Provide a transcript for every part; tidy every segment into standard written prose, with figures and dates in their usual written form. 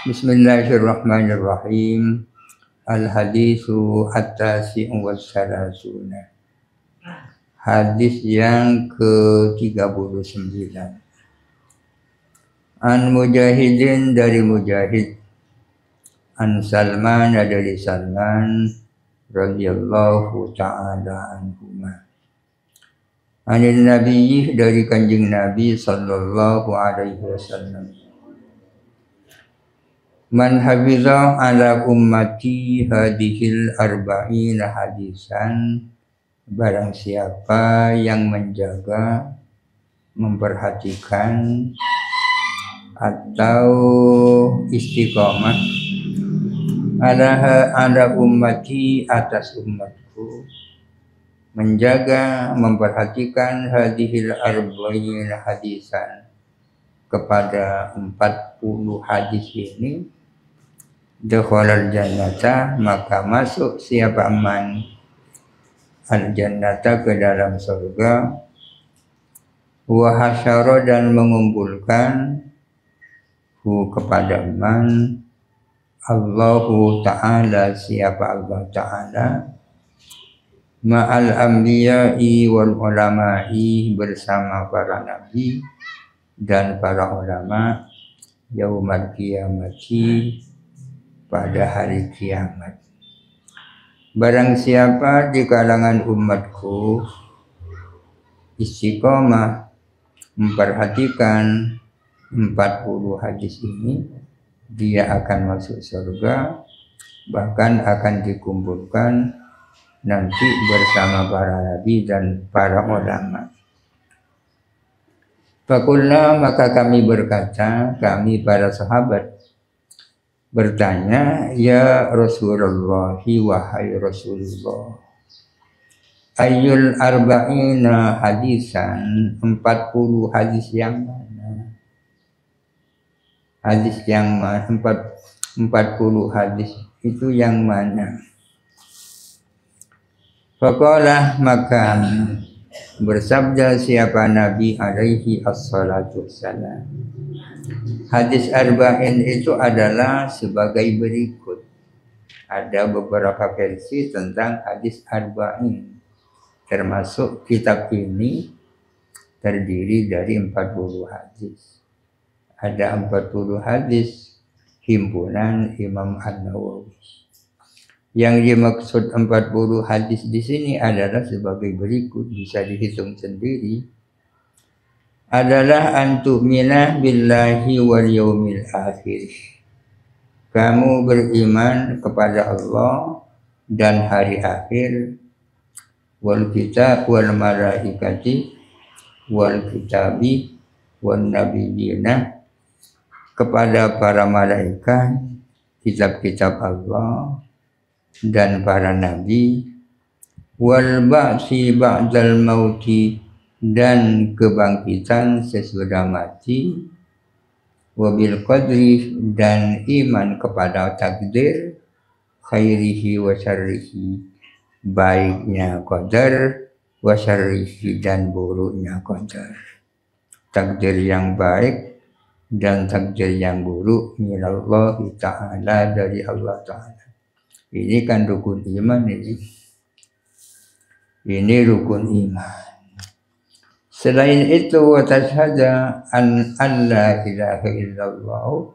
Bismillahirrahmanirrahim. Al-haditsu at-tasi'u was-salasuna. Hadis yang ke-39. An Mujahidin dari Mujahid. An Salman dari Salman radhiyallahu ta'ala anhuma. Anin Nabi dari Kanjeng Nabi sallallahu alaihi wasallam. Man hafiza ala ummati hadhil arba'ina hadisan, barang siapa yang menjaga, memperhatikan atau istiqomah ala ummati, atas umatku, menjaga, memperhatikan hadhil arba'ina hadisan, kepada 40 hadis ini, dakhalal jannata, maka masuk siapa man al jannata, ke dalam surga. Wa hasyara, dan mengumpulkan hu kepada man Allahu ta'ala, siapa Allah ta'ala, ma'al anbiya'i wal ulama'i, bersama para nabi dan para ulama, yaumal qiyamati, pada hari kiamat. Barang siapa di kalangan umatku istiqomah memperhatikan 40 hadis ini, dia akan masuk surga, bahkan akan dikumpulkan nanti bersama para nabi dan para ulama. Fakulna, maka kami berkata, kami para sahabat bertanya, ya Rasulullah, wahai Rasulullah, ayyul arba'ina hadisan, 40 hadis yang mana? Hadis yang mana? 40 hadis itu yang mana? Faqala, maka bersabda siapa Nabi alaihi assalatu wassalam, hadis arba'in itu adalah sebagai berikut. Ada beberapa versi tentang hadis arba'in, termasuk kitab ini terdiri dari 40 hadis. Ada 40 hadis himpunan Imam An-Nawawi. Yang dimaksud 40 hadis di sini adalah sebagai berikut, bisa dihitung sendiri. Adalah antu'mina billahi wal yaumil akhir. Kamu beriman kepada Allah dan hari akhir, wal kitab wal malaikati wal kitabi wal nabiyina, kepada para malaikat, kitab-kitab Allah dan para nabi, wal ba'si ba'dal mauti, dan kebangkitan sesudah mati, wabil qadri, dan iman kepada takdir, khairihi wa syarrihi, baiknya qadar, wa syarrihi, dan buruknya qadar. Takdir yang baik dan takdir yang buruk minallahi ta'ala, dari Allah ta'ala. Ini kan rukun iman ini. Ini rukun iman. Selain itu, wa tashhada an la ilaha illallah,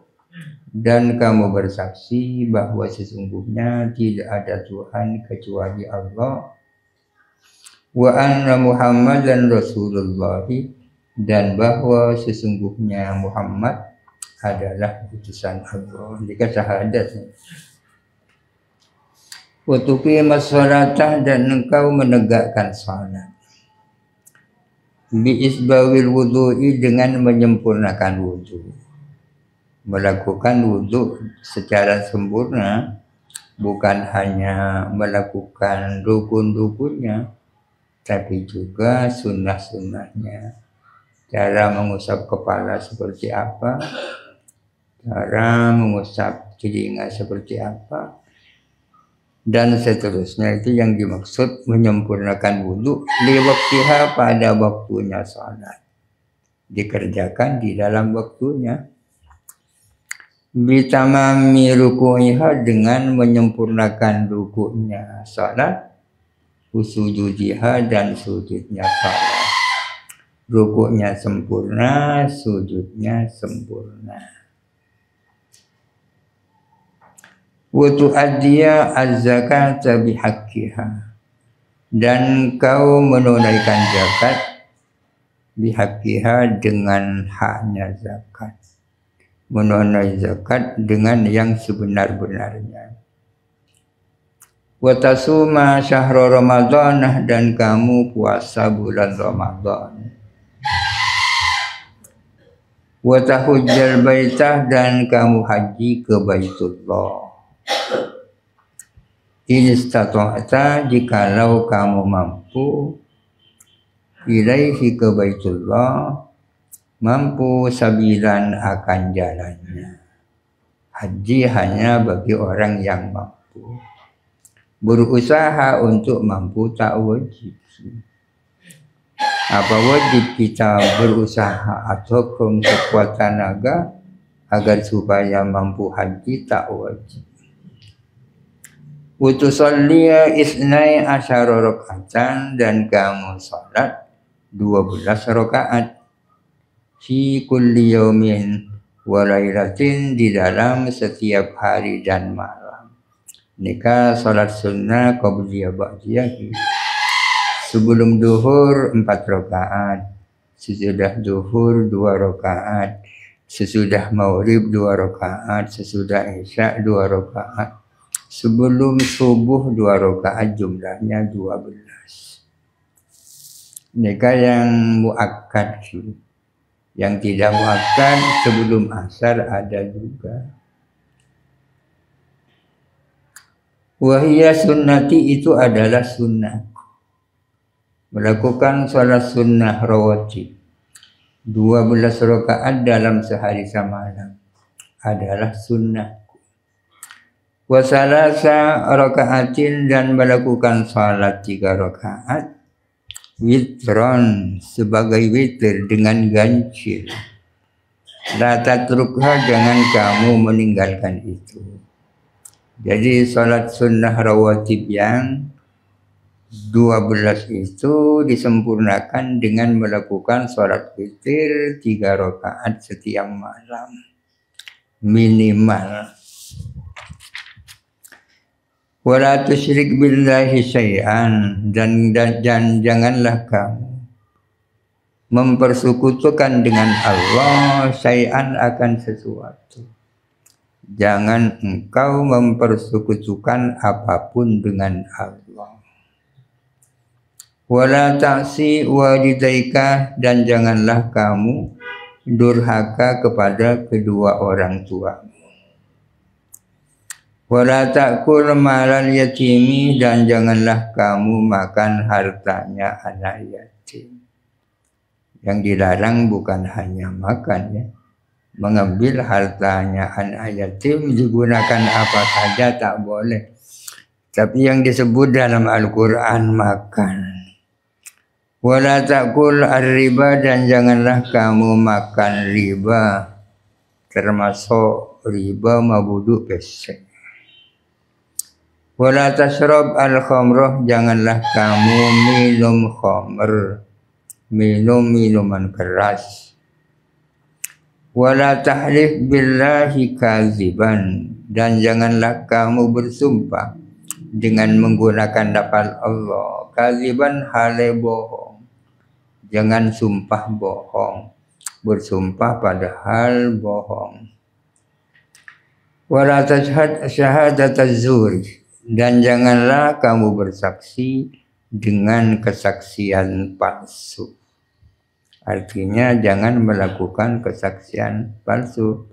dan kamu bersaksi bahwa sesungguhnya tidak ada Tuhan kecuali Allah, wa anna Muhammadan Rasulullah, dan bahwa sesungguhnya Muhammad adalah utusan Allah. Ini kan syahadat. Wa tuqimas shalatah, dan engkau menegakkan salat. Biisbawil wudu'i, dengan menyempurnakan wudu. Melakukan wudu secara sempurna, bukan hanya melakukan rukun-rukunnya, tapi juga sunnah-sunnahnya. Cara mengusap kepala seperti apa, cara mengusap telinga seperti apa, dan seterusnya. Itu yang dimaksud menyempurnakan wudu liwaktiha, pada waktunya salat, dikerjakan di dalam waktunya. bitamami ruku'iha dengan menyempurnakan rukuknya salat, usujudiha dan sujudnya salat. Rukuknya sempurna, sujudnya sempurna. Wa tu'addiya az-zakata bihaqqiha, dan kau menunaikan zakat bihaqqiha dengan haknya zakat. Menunaikan zakat dengan yang sebenar-benarnya. Wa tasuma syahra Ramadan, dan kamu puasa bulan Ramadan. Wa tahujjal baitah, dan kamu haji ke Baitullah. In istata'ta, jikalau kamu mampu, ilaihi ke Baitullah, mampu sabilan akan jalannya. Haji hanya bagi orang yang mampu. Berusaha untuk mampu tak wajib. Apa wajib kita berusaha atau sekuat tenaga agar supaya mampu haji? Tak wajib. Utusalliya isnai asyara rakaatan, dan kamu salat 12 rakaat fi kulli yaumin wa lailatin, di dalam setiap hari dan malam. Nikah salat sunnah qabliyah ba'diyah. Sebelum duhur 4 rakaat, sesudah duhur 2 rakaat, sesudah maghrib 2 rakaat, sesudah isya 2 rakaat, sebelum subuh 2 rakaat, jumlahnya 12. Nikah yang muakkad. Yang tidak muakkad sebelum asar ada juga. Wahiyya sunnati, itu adalah sunnah. Melakukan salat sunnah rawatib 12 rakaat dalam sehari semalam adalah sunnah. Wa salasa rakaatin, dan melakukan salat 3 rakaat witron, sebagai witir dengan ganjil. La tatrukha, jangan kamu meninggalkan itu. Jadi salat sunnah rawatib yang 12 itu disempurnakan dengan melakukan salat witir 3 rakaat setiap malam minimal. Wala tusyrik billahi syai'an, dan janganlah kamu mempersekutukan dengan Allah syai'an, akan sesuatu. Jangan engkau mempersekutukan apapun dengan Allah. Wala ta'si walidaika, dan janganlah kamu durhaka kepada kedua orang tuamu. Wala ta'kul malal yatimi, dan janganlah kamu makan hartanya anak yatim. Yang dilarang bukan hanya makan, ya. Mengambil hartanya anak yatim digunakan apa saja tak boleh. Tapi yang disebut dalam Al-Quran makan. Wala ta'kul ar-riba, dan janganlah kamu makan riba, termasuk riba mabuduk pesek. Wala tashrab al-khamrah, janganlah kamu minum khamr, minum minuman keras. Wala tahlif billahi kaziban, dan janganlah kamu bersumpah dengan menggunakan lafaz Allah. Kaziban, hale bohong. Jangan sumpah bohong, bersumpah padahal bohong. Wala tashhad syahadat az-zur, dan janganlah kamu bersaksi dengan kesaksian palsu. Artinya jangan melakukan kesaksian palsu.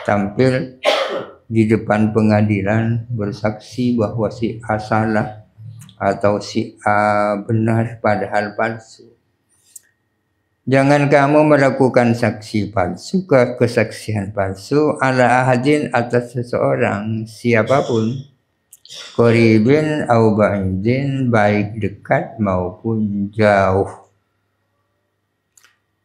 Tampil di depan pengadilan bersaksi bahwa si A salah atau si A benar padahal palsu. Jangan kamu melakukan saksi palsu, kesaksian palsu ala ahadin, atas seseorang siapapun, qaribin au ba'idin, baik dekat maupun jauh.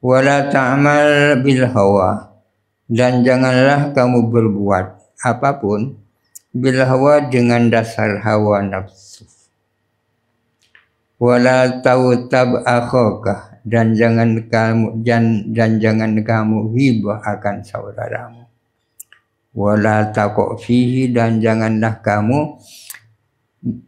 Wala ta'mal bil hawa, Dan janganlah kamu berbuat apapun bil hawa dengan dasar hawa nafsu. Wala tautab akhaka, dan jangan kamu hibah akan saudaramu. Wala taqo fihi, dan janganlah kamu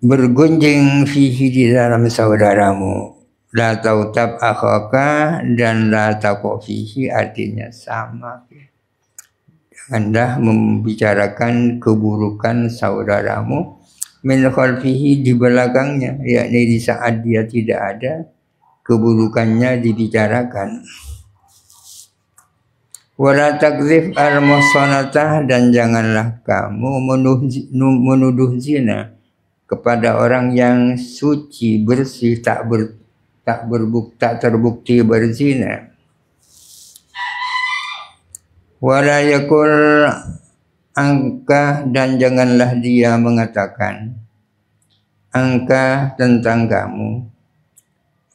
bergunjing fihi di dalam saudaramu. La tautab akhaka dan la taqo fihi artinya sama. Janganlah membicarakan keburukan saudaramu min khalfihi, di belakangnya, yakni di saat dia tidak ada keburukannya dibicarakan. Wala takdzif al-muhsanatah, dan janganlah kamu menuduh zina kepada orang yang suci, bersih, tak terbukti berzina. Wala yakul angka, dan janganlah dia mengatakan angka tentang kamu.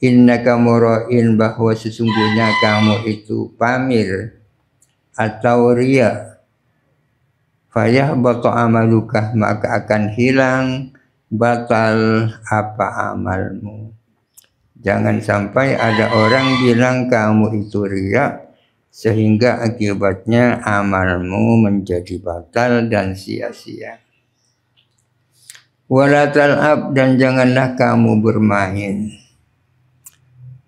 Innaka mura'in, bahwa sesungguhnya kamu itu pamir atau riya. Fayahbatu amaluka, maka akan hilang, batal apa amalmu. Jangan sampai ada orang bilang kamu itu riya, sehingga akibatnya amalmu menjadi batal dan sia-sia. Wala tal'ab, dan janganlah kamu bermain.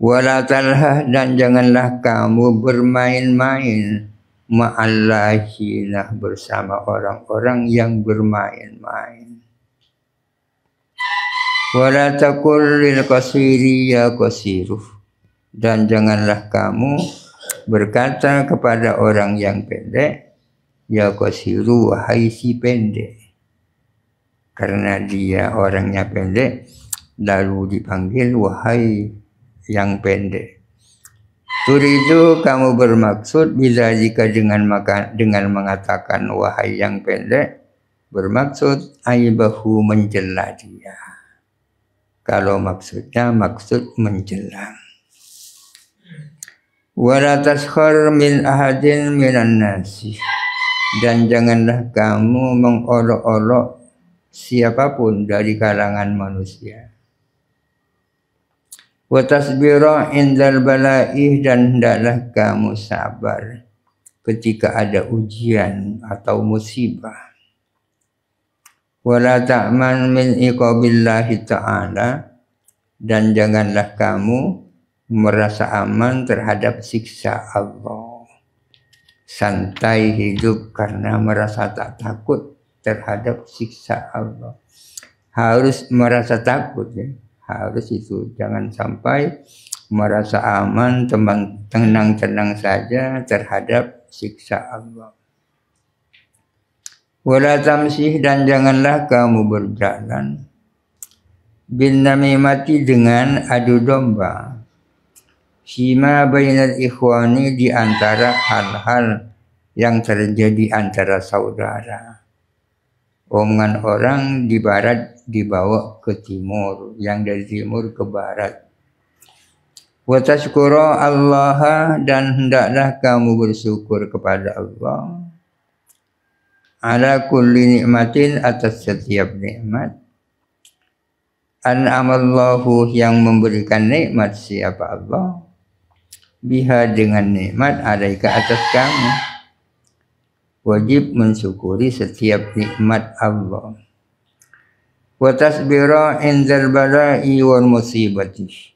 Wala talhah, dan janganlah kamu bermain-main. Ma'allahina, bersama orang-orang yang bermain-main. Wala taqul lil qasiri ya qasiruh, dan janganlah kamu berkata kepada orang yang pendek, ya qasiru, wahai si pendek. Karena dia orangnya pendek, lalu dipanggil wahai yang pendek. Turidu, kamu bermaksud, bila jika dengan mengatakan wahai yang pendek, bermaksud aibahu, mencela dia. Kalau maksudnya maksud mencela. Wala taskhar min ahadin minan nasi, dan janganlah kamu mengolok-olok siapapun dari kalangan manusia. Wa tasbira indal bala'i, dan hendaklah kamu sabar ketika ada ujian atau musibah. Wala ta'man min iqabillahi ta'ala, dan janganlah kamu merasa aman terhadap siksa Allah. Santai hidup karena merasa tak takut terhadap siksa Allah. Harus merasa takut, ya. Harus itu, jangan sampai merasa aman, tenang-tenang saja terhadap siksa Allah. Wala tamsih, dan janganlah kamu berjalan bin namimati, dengan adu domba. Fima bainal ikhwani, di antara hal-hal yang terjadi antara saudara. Omongan orang di barat dibawa ke timur, yang dari timur ke barat. Wa tashkura Allah, dan hendaklah kamu bersyukur kepada Allah. Ala kulli nikmatin, atas setiap nikmat. An'amallahu, yang memberikan nikmat siapa Allah. Biha, dengan nikmat, alaika, atas kamu. Wajib mensyukuri setiap nikmat Allah. Wa tasbira indal bala'i wal musibati,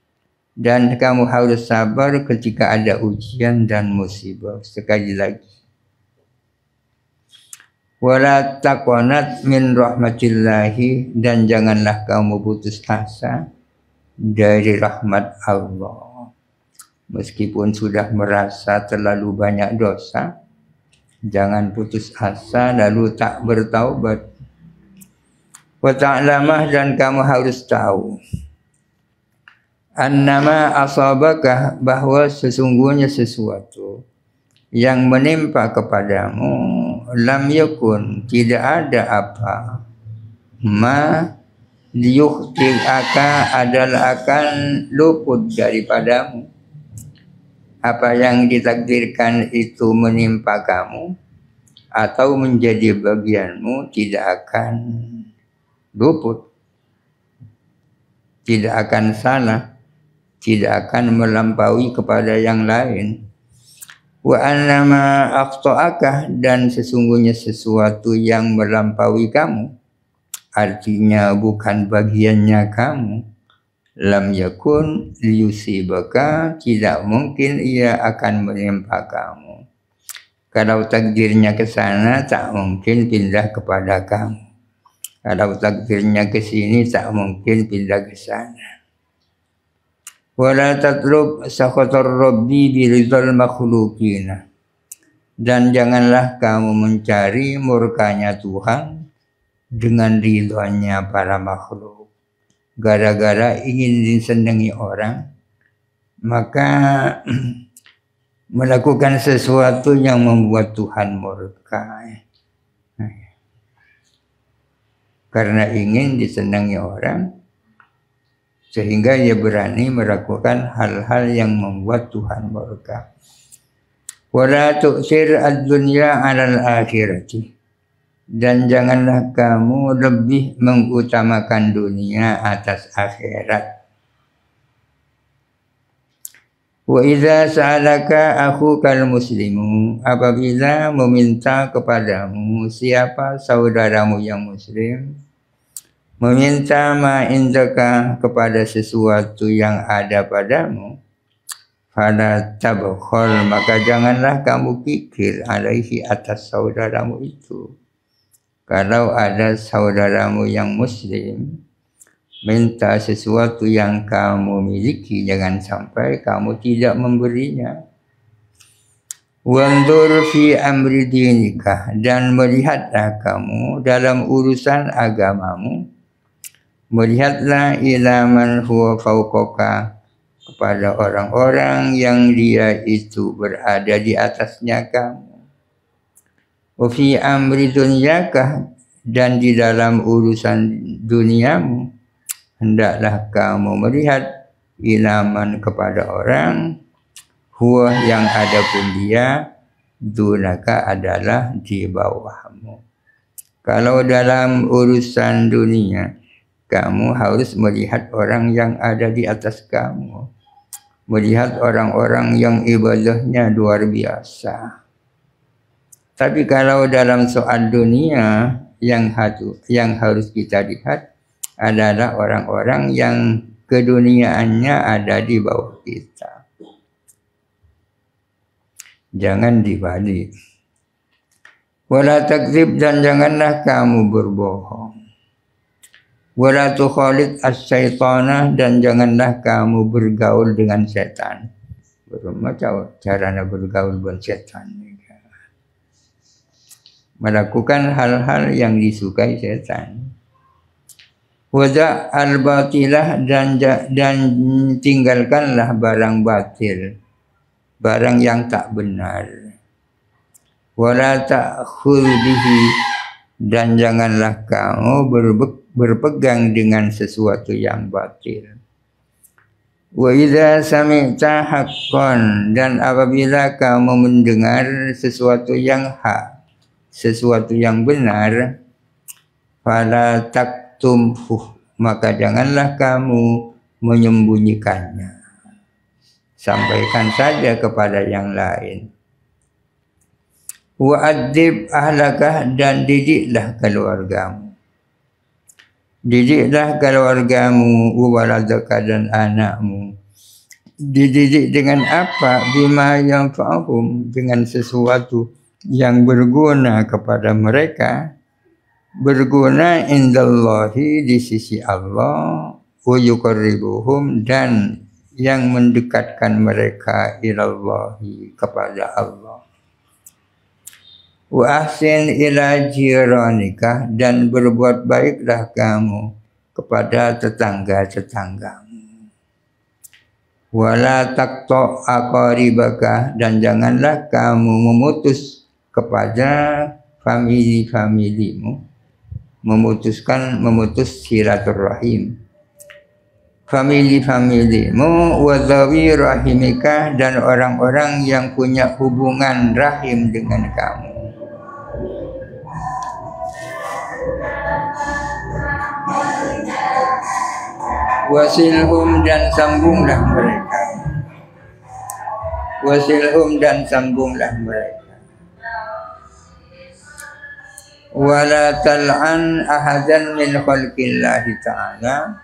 dan kamu harus sabar ketika ada ujian dan musibah. Sekali lagi, wala taqanat min rahmatillahi, dan janganlah kamu putus asa dari rahmat Allah. Meskipun sudah merasa terlalu banyak dosa, jangan putus asa lalu tak bertaubat. Wa ta'lamah, dan kamu harus tahu, annama asabaka, bahwa sesungguhnya sesuatu yang menimpa kepadamu, lam yakun, tidak ada apa, ma liyukhti'aka, adalah akan luput daripadamu. apa yang ditakdirkan itu menimpa kamu atau menjadi bagianmu tidak akan luput, tidak akan salah, tidak akan melampaui kepada yang lain. Wa annama aqta'aka, dan sesungguhnya sesuatu yang melampaui kamu, artinya bukan bagiannya kamu, lam yakun liyusibaka, tidak mungkin ia akan menimpa kamu. Kalau takdirnya ke sana, tak mungkin pindah kepada kamu. Kalau takdirnya ke sini, tak mungkin pindah ke sana. Wala tatlub sakhatar rabbi biridhal makhluqina, dan janganlah kamu mencari murkanya Tuhan dengan ridhonya para makhluk. Gara-gara ingin disenangi orang, maka melakukan sesuatu yang membuat Tuhan murka. Karena ingin disenangi orang, sehingga ia berani melakukan hal-hal yang membuat Tuhan murka. Wala tu'sir ad-dunya 'alal akhirati, dan janganlah kamu lebih mengutamakan dunia atas akhirat. Wa idza sa'alaka akhukal muslimu, apabila meminta kepadamu siapa saudaramu yang muslim, meminta ma indaka, kepada sesuatu yang ada padamu, fala tabkhul, maka janganlah kamu pikir alaihi, atas saudaramu itu. Kalau ada saudaramu yang muslim minta sesuatu yang kamu miliki, jangan sampai kamu tidak memberinya. Wandur fi amri dinika, dan melihatlah kamu dalam urusan agamamu, melihatlah ila man huwa fauqaka, kepada orang-orang yang dia itu berada di atasnya kamu. Wa fi amri dunyaka, dan di dalam urusan duniamu hendaklah kamu melihat ilaman, kepada orang, huwa, yang ada pun dia, dunaka, adalah di bawahmu. Kalau dalam urusan dunia, kamu harus melihat orang yang ada di atas kamu, melihat orang-orang yang ibadahnya luar biasa. Tapi kalau dalam soal dunia, yang harus kita lihat adalah orang-orang yang keduniaannya ada di bawah kita. Jangan dibalik. Wala takdzib, dan janganlah kamu berbohong. Wala tukhalid as-syaitana, dan janganlah kamu bergaul dengan setan. Macam caranya bergaul dengan setan. Melakukan hal-hal yang disukai setan. Wada' al-batilah, dan tinggalkanlah barang batil, barang yang tak benar. Wala ta'khudh bihi, dan janganlah kamu berpegang dengan sesuatu yang batil. Wa idza sami'ta haqqan, dan apabila kamu mendengar sesuatu yang hak, sesuatu yang benar, fala tumfuh, maka janganlah kamu menyembunyikannya. Sampaikan saja kepada yang lain. Wa'adib ahlakah, dan didiklah keluargamu. Didiklah keluargamu, waladaka, dan anakmu. Dididik dengan apa? Bima yang fa'ahum, dengan sesuatu yang berguna kepada mereka, berguna indallahi, di sisi Allah, wa yuqarribuhum, dan yang mendekatkan mereka ilallahi, kepada Allah. Wa ahsin ila jiranika, dan berbuat baiklah kamu kepada tetangga-tetanggamu. Wala taqta aqaribaka, dan janganlah kamu memutus kepada famili-familimu, memutus silaturahim. famili-familimu, wa dzawi rahimika, dan orang-orang yang punya hubungan rahim dengan kamu. Wasilhum, dan sambunglah mereka. Wasilhum, dan sambunglah mereka. Wala tal'an ahadan min khalqillahi ta'ala,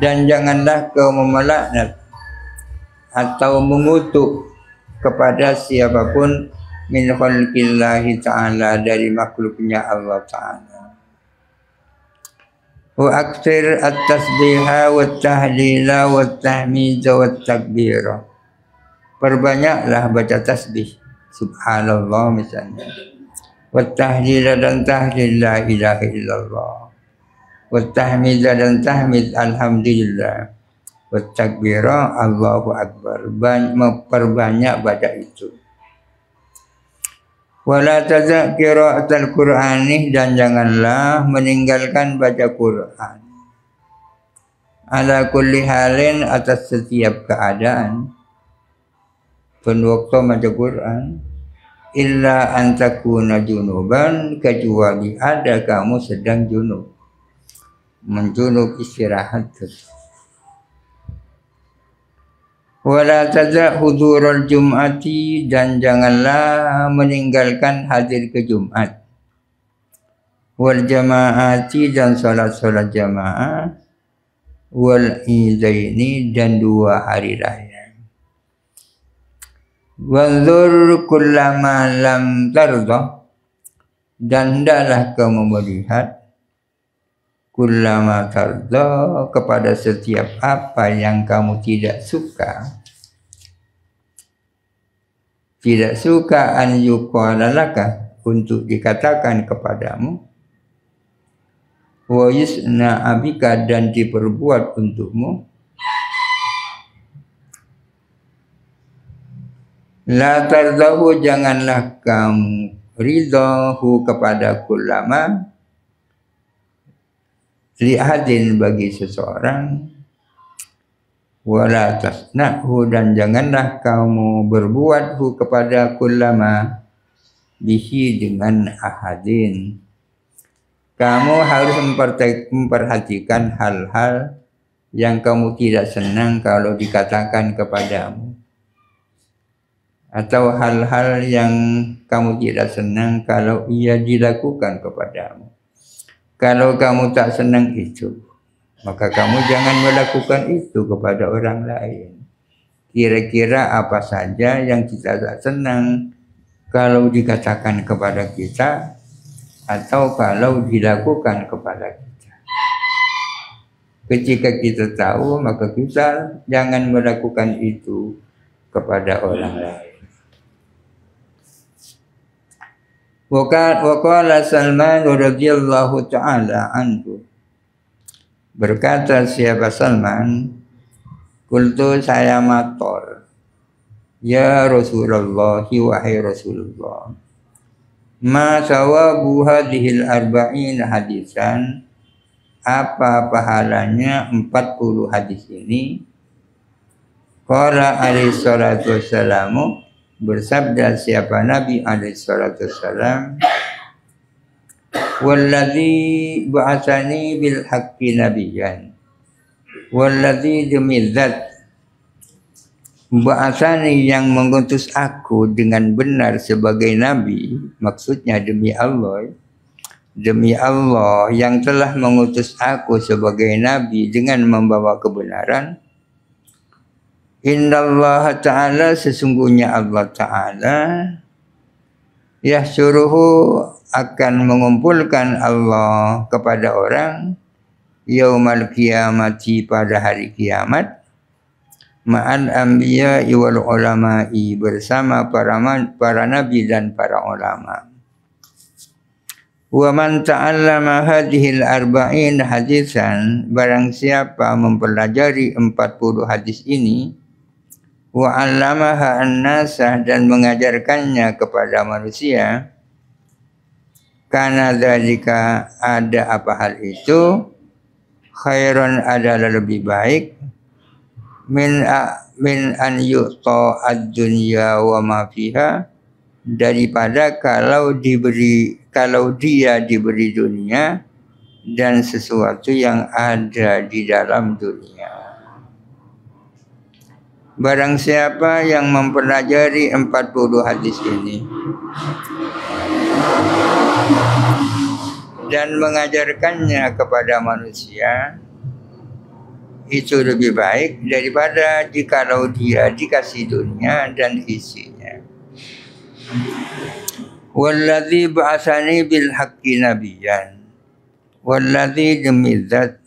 dan janganlah kau memelaknat atau mengutuk kepada siapapun min khalqillahi ta'ala, dari makhluknya Allah Ta'ala. Wa aktsir at-tasbiha wa tahlila wa tahmida wa takbira. Perbanyaklah baca tasbih subhanallah misalnya, wa tahlila, dan tahlil la ilaha illallah, wa tahmida, dan tahmid alhamdulillah, wa takbira Allahu akbar. Memperbanyak baca itu. Wala taza' qira'atul Qur'ani, dan janganlah meninggalkan baca Quran. Ala kulli halin, atas setiap keadaan. Penuh waktu baca Quran. Illa antakuna junuban, kecuali ada kamu sedang junub. Menjunub istirahat. Wala taza' hudurul jum'ati, dan janganlah meninggalkan hadir ke Jumat. Wal jama'ati, dan salat-salat jamaah. Wal idaini, dan 2 hari raya. Wanzur kullama lam tarda, dan hendaklah kamu melihat kullama tarda, kepada setiap apa yang kamu tidak suka. Tidak suka an yuqala laka, untuk dikatakan kepadamu. Wa yusna abika, dan diperbuat untukmu. La tardahu, janganlah kamu ridahu kepada kullama, li'adin, bagi seseorang. Wala tasna'hu, dan janganlah kamu berbuat hu kepada kullama, bihi, dengan ahadin. Kamu harus memperhatikan hal-hal yang kamu tidak senang kalau dikatakan kepadamu, atau hal-hal yang kamu tidak senang kalau ia dilakukan kepadamu. Kalau kamu tak senang itu, maka kamu jangan melakukan itu kepada orang lain. Kira-kira apa saja yang kita tak senang kalau dikatakan kepada kita, atau kalau dilakukan kepada kita. Ketika kita tahu, maka kita jangan melakukan itu kepada orang lain. Waqala Salman radhiyallahu ta'ala anhu, berkata siapa Salman, qultu, saya matur, ya Rasulullah, wahai Rasulullah, ma sawabu hadhil arba'in hadisan, apa pahalanya 40 hadis ini? Qala alaihi salatu wassalamu, bersabda siapa Nabi alaihi salatu wassalam, walladzi ba'atsani bil haqqi nabiyyan, walladzi, demi zat, ba'atsani, yang mengutus aku dengan benar sebagai nabi, maksudnya demi Allah yang telah mengutus aku sebagai nabi dengan membawa kebenaran. Innallaha ta'ala, sesungguhnya Allah Ta'ala, yahsyuruhu, akan mengumpulkan Allah kepada orang, yaumal qiyamati, pada hari kiamat, ma'al anbiya wal ulama'i, bersama para nabi dan para ulama. Wa man ta'allama hadhil arba'in hadisan, barang siapa mempelajari 40 hadis ini, wa 'allamaha an-nasa, dan mengajarkannya kepada manusia, kana dzalika, ada apa hal itu, khairan adalah lebih baik min an yu'ta ad-dunya wa ma fiha, daripada kalau dia diberi dunia dan sesuatu yang ada di dalam dunia. Barang siapa yang mempelajari 40 hadis ini dan mengajarkannya kepada manusia, itu lebih baik daripada jikalau dia dikasih dunia dan isinya. Walladzi ba'atsani bil haqqi nabiyyan, walladzi demi zat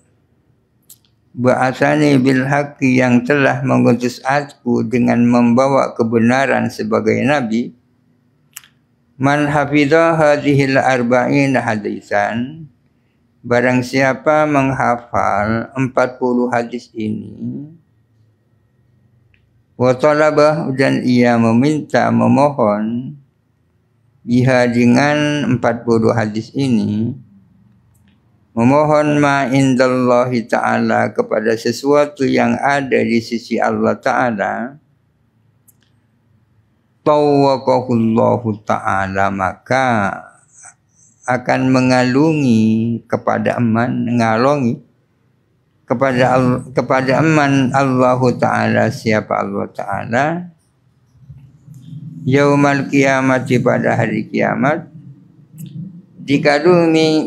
ba'atsani bil haqqi yang telah mengutus aku dengan membawa kebenaran sebagai nabi, man hafidha hadhil arba'in hadisan, barang siapa menghafal 40 hadis ini, wa talabah dan ia memohon biha dengan 40 hadis ini, memohon ma indallahi ta'ala kepada sesuatu yang ada di sisi Allah Ta'ala, tawwaqahullahu ta'ala, maka akan mengalungi kepada ngalongi kepada aman Allah Ta'ala, siapa Allah Ta'ala, yaumal kiamati, pada hari kiamat, dikadungi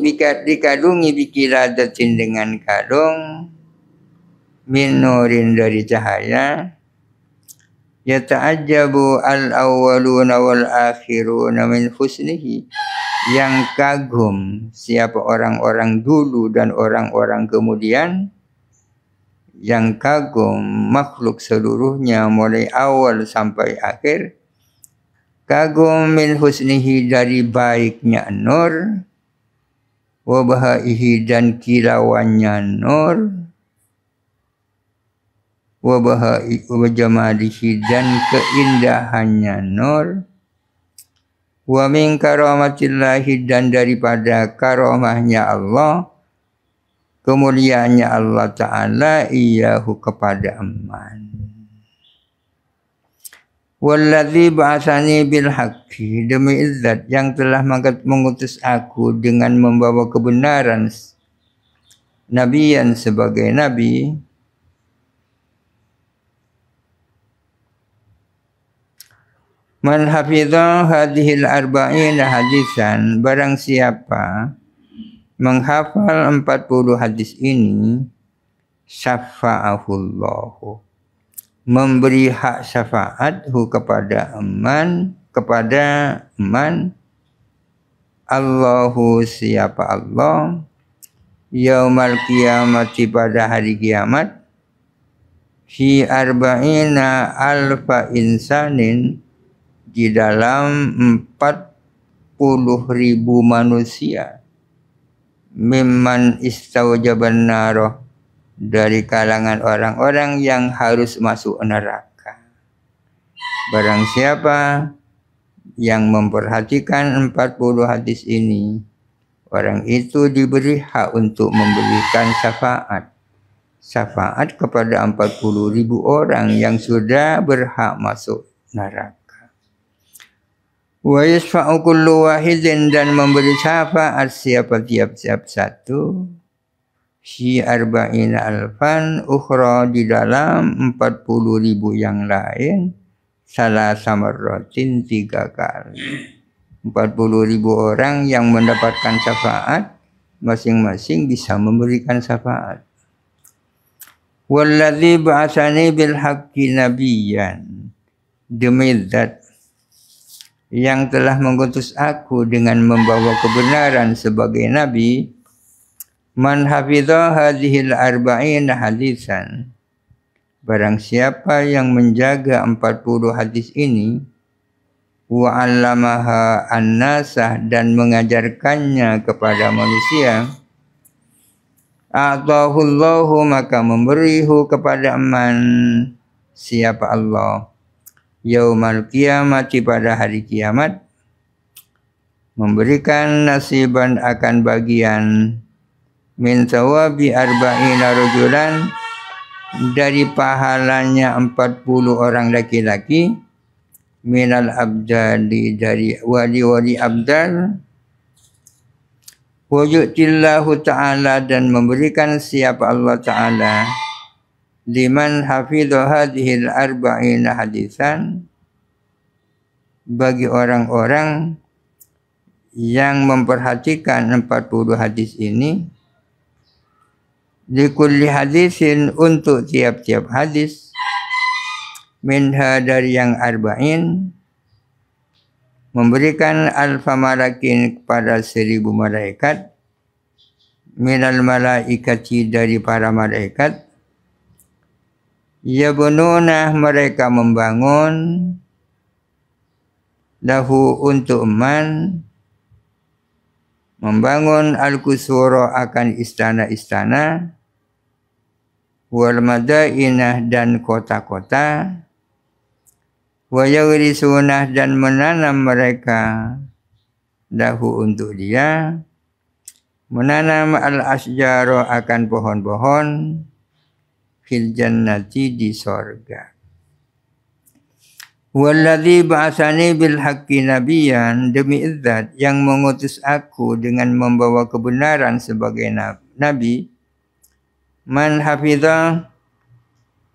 bikiladatin dengan kadung, min nurin dari cahaya, yata'ajjabu al-awwaluna wal akhiruna min husnihi, yang kagum siapa orang-orang dulu dan orang-orang kemudian, yang kagum makhluk seluruhnya mulai awal sampai akhir, kagum min husnihi dari baiknya nur, wa bahaihi dan kilauannya nur, wa bahai wa jamalihi dan keindahannya nur, wa min karamatillahi dan daripada karamahnya Allah, kemuliaannya Allah Ta'ala, iyahu kepada aman. Walladzi ba'atsani bil haqqi, demi zat yang telah mengutus aku dengan membawa kebenaran, nabiyan sebagai nabi, man hafidha hadhil arba'in hadisan, barang siapa menghafal 40 hadis ini, syafa'ahullahu, memberi hak syafaat kepada aman, Allahu siapa Allah, yaumal kiamati pada hari kiamat, fi arba'ina alfa insanin, di dalam 40.000 manusia, mimman istaujaban naroh, dari kalangan orang-orang yang harus masuk neraka. Barang siapa yang memperhatikan 40 hadis ini, orang itu diberi hak untuk memberikan syafaat kepada 40.000 orang yang sudah berhak masuk neraka. Wa yasfa'u kullu wahidin, dan memberi syafaat siapa tiap-tiap satu, fi arba'ina alfan ukhra, di dalam 40.000 yang lain, salah samarratin 3 kali. 40.000 orang yang mendapatkan syafaat, masing-masing bisa memberikan syafaat. Walladzi ba'atsani bil haqqi nabiyyan, demi zat yang telah mengutus aku dengan membawa kebenaran sebagai nabi, man hafidha hadhil arba'in hadisan, barang siapa yang menjaga 40 hadis ini, wa 'allamaha an-nasah, dan mengajarkannya kepada manusia, a'tahullahu, maka memberihu kepada man siapa Allah, yaumal kiamati pada hari kiamat, memberikan nasiban akan bagian min thawabi arba'ina rajulan, dari pahalanya 40 orang laki-laki, minal abdali, dari wali-wali abdal, wa yu'tillahu ta'ala, dan memberikan siapa Allah Ta'ala, liman hafidha hadhil arba'ina hadisan, bagi orang-orang yang memperhatikan 40 hadis ini, likulli hadisin, untuk tiap-tiap hadis, minha, dari yang arba'in, memberikan alfa malakin, kepada 1000 malaikat, minal malaikati, dari para malaikat, yabununa, mereka membangun, lahu, untuk man, membangun al-qusura, akan istana-istana, wal madainah, dan kota-kota, wa yagrisunah, dan menanam mereka, lahu, untuk dia, menanam al-asjaro, akan pohon-pohon, fil jannati, di sorga. Walladzi ba'atsani bil haqqi nabiyyan, demi zat yang mengutus aku dengan membawa kebenaran sebagai nabi, man hafidha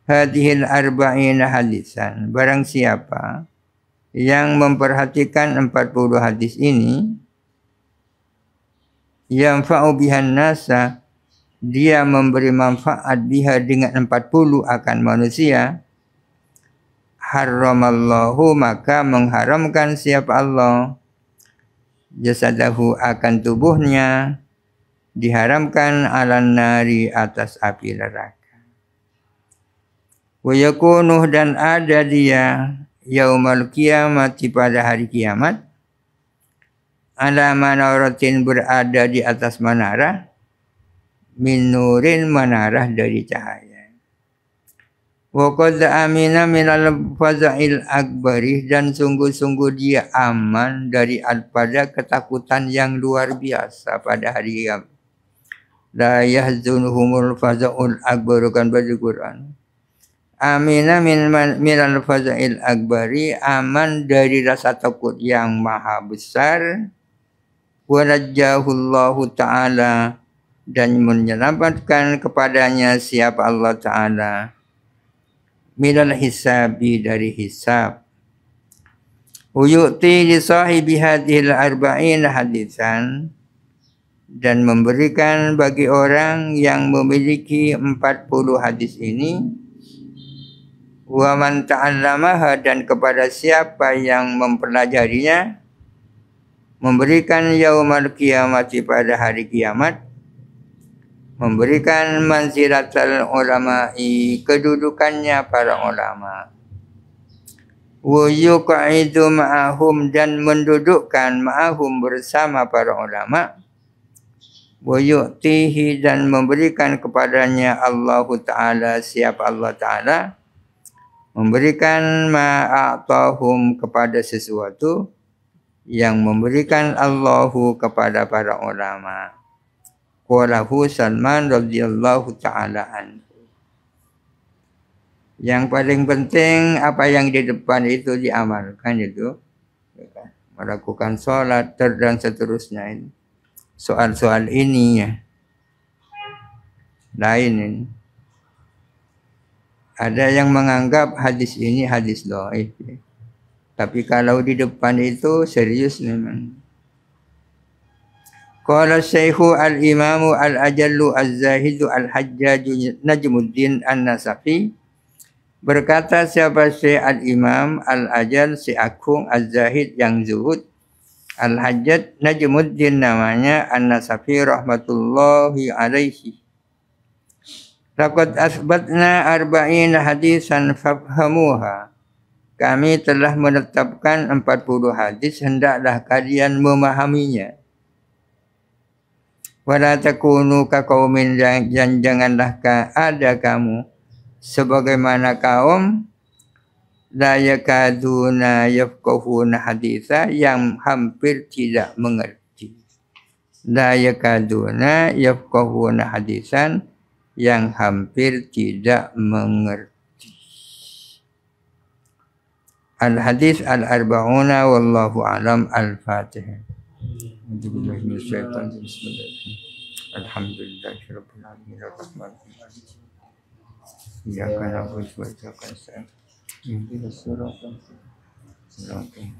hadhil arba'ina hadisan, barang siapa yang memperhatikan 40 hadis ini, yanfa'u bihan nasa, dia memberi manfaat biha, dengan 40 akan manusia, haramallahu, maka mengharamkan siapa Allah, jasadahu, akan tubuhnya, diharamkan, alan nari, atas api neraka. Wa yakunuh, dan ada dia, yaumal kiamati, pada hari kiamat, ala manaratin, berada di atas manarah, min nurin, manarah dari cahaya. Wa qad amina minal faza'il akbari, dan sungguh-sungguh dia aman dari pada ketakutan yang luar biasa pada hari kiamat. La yahzunhumul faza'ul akbar, kan baca Quran. Amina minal faza'il akbari, aman dari rasa takut yang maha besar. Wa najjahullahu ta'ala, dan menyelamatkan kepadanya siapa Allah Ta'ala, minal hisabi, dari hisab. Uyu'ti li sahibi hadhil arba'in hadisan, dan memberikan bagi orang yang memiliki 40 hadis ini, wa man ta'allamaha, dan kepada siapa yang mempelajarinya, memberikan yaumal qiyamati, pada hari kiamat, memberikan manzilatal ulama'i, kedudukannya para ulama, wa yuq'idu ma'ahum, dan mendudukkan ma'ahum, bersama para ulama, wa yu'tihi, dan memberikan kepadanya Allah Ta'ala, siapa Allah Ta'ala, memberikan ma'atahum, kepada sesuatu yang memberikan Allahu kepada para ulama. Qalahu Salman radhiyallahu ta'ala anhu. Yang paling penting apa yang di depan itu diamalkan, itu melakukan sholat dan seterusnya. Soal-soal ini ya lain ini. Ada yang menganggap hadis ini hadis dhaif, tapi kalau di depan itu serius memang. Qala Syekhu al-Imamu al-Ajallu az-Zahidu al-Hajjaju Najmuddin an-Nasafi, berkata siapa Syekh al-Imam al-Ajal, si Agung az-Zahid yang zuhud, al-Hajjaj Najmuddin namanya, an-Nasafi rahmatullahi alaihi. Laqad asbatna arba'ina hadisan fafhamuha, kami telah menetapkan 40 hadis, hendaklah kalian memahaminya. Wala takunu ka qaumin, dan janganlah ada kamu sebagaimana kaum la yakaduna yafqahuna haditha, yang hampir tidak mengerti. la yakaduna yafqahuna hadisan, yang hampir tidak mengerti. Al-hadis al-arba'una wallahu alam. Al-Fatihah. Alhamdulillahirabbil alamin arrahmanir rahim. Iyyaka na'budu wa iyyaka nasta'in. Ihdinas siratal mustaqim.